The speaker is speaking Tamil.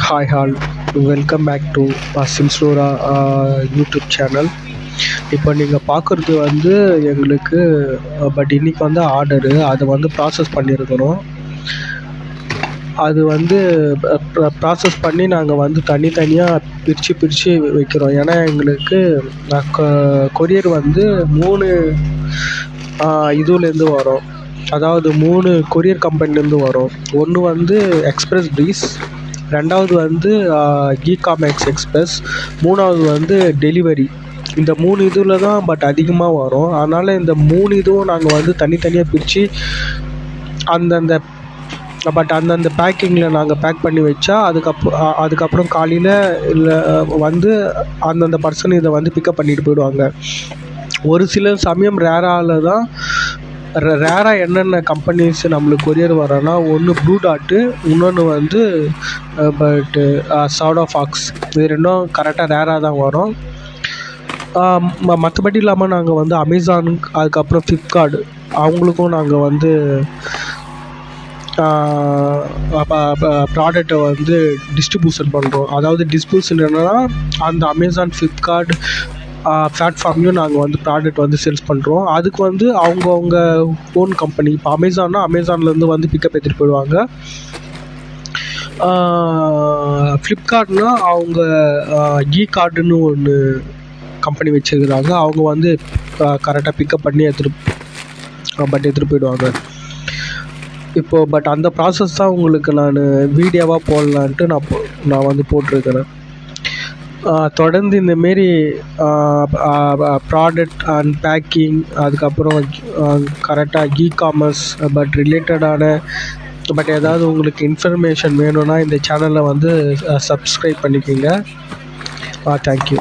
Hi all, welcome back to சிம்ஸ்டோரா யூடியூப் சேனல். இப்போ நீங்கள் பார்க்குறது வந்து எங்களுக்கு பட் இன்றைக்கி வந்து ஆர்டரு அதை வந்து ப்ராசஸ் பண்ணியிருக்கிறோம். அது வந்து ப்ராசஸ் பண்ணி நாங்கள் வந்து தனித்தனியாக பிரித்து வைக்கிறோம். ஏன்னா எங்களுக்கு கொரியர் வந்து 3 இதுலேருந்து வரும். அதாவது 3 கொரியர் கம்பெனிலேருந்து வரும். ஒன்று வந்து எக்ஸ்பிரஸ் ப்ரீஸ், ரெண்டாவது வந்து இகாமெக்ஸ் எக்ஸ்பிரஸ், மூணாவது வந்து டெலிவரி. இந்த 3 இதில் தான் பட் அதிகமாக வரும். அதனால் இந்த 3 இதுவும் நாங்கள் வந்து தனித்தனியாக பிரித்து அந்தந்த பேக்கிங்கில் நாங்கள் பேக் பண்ணி வச்சா அதுக்கப்புறம் காலையில் இல்லை வந்து அந்தந்த பர்சன் இதை வந்து பிக்கப் பண்ணிட்டு போயிடுவாங்க. ஒரு சில சமயம் ரேராக என்னென்ன கம்பெனிஸ் நம்மளுக்கு கொரியர் வரோன்னா, ஒன்று ப்ளூ டாட்டு, இன்னொன்று வந்து சவுடா ஃபாக்ஸ். இது ரெண்டும் கரெக்டாக ரேராக தான் வரும். மற்றபடி இல்லாமல் நாங்கள் வந்து அமேசான், அதுக்கப்புறம் ஃப்ளிப்கார்ட் அவங்களுக்கும் நாங்கள் வந்து ப்ராடக்டை வந்து டிஸ்ட்ரிபியூஷன் பண்ணுறோம். அதாவது டிஸ்ட்ரிபியூஷன் என்னென்னா, அந்த அமேசான், ஃப்ளிப்கார்ட் பிளாட்ஃபார்ம்லையும் நாங்கள் வந்து ப்ராடக்ட் வந்து சேல்ஸ் பண்ணுறோம். அதுக்கு வந்து அவங்கவுங்க ஓன் கம்பெனி. இப்போ அமேசான்லேருந்து வந்து பிக்கப் எடுத்துகிட்டு போயிடுவாங்க. ஃப்ளிப்கார்ட்னால் அவங்க கார்டுன்னு ஒன்று கம்பெனி வச்சுருக்கிறாங்க. அவங்க வந்து கரெக்டாக பிக்கப் பண்ணி எடுத்துகிட்டு போயிடுவாங்க. இப்போது பட் அந்த ப்ராசஸ் தான் உங்களுக்கு நான் வீடியோவாக போடலான்ட்டு நான் வந்து போட்டிருக்கிறேன். தொடர்ந்து இந்தமாரி ப்ராடக்ட் அண்ட் பேக்கிங், அதுக்கப்புறம் கரெக்டாக இகாமர்ஸ் பட் ரிலேட்டடான ஏதாவது உங்களுக்கு இன்ஃபர்மேஷன் வேணும்னா இந்த சேனலை வந்து சப்ஸ்கிரைப் பண்ணிக்கோங்க. தேங்க்யூ.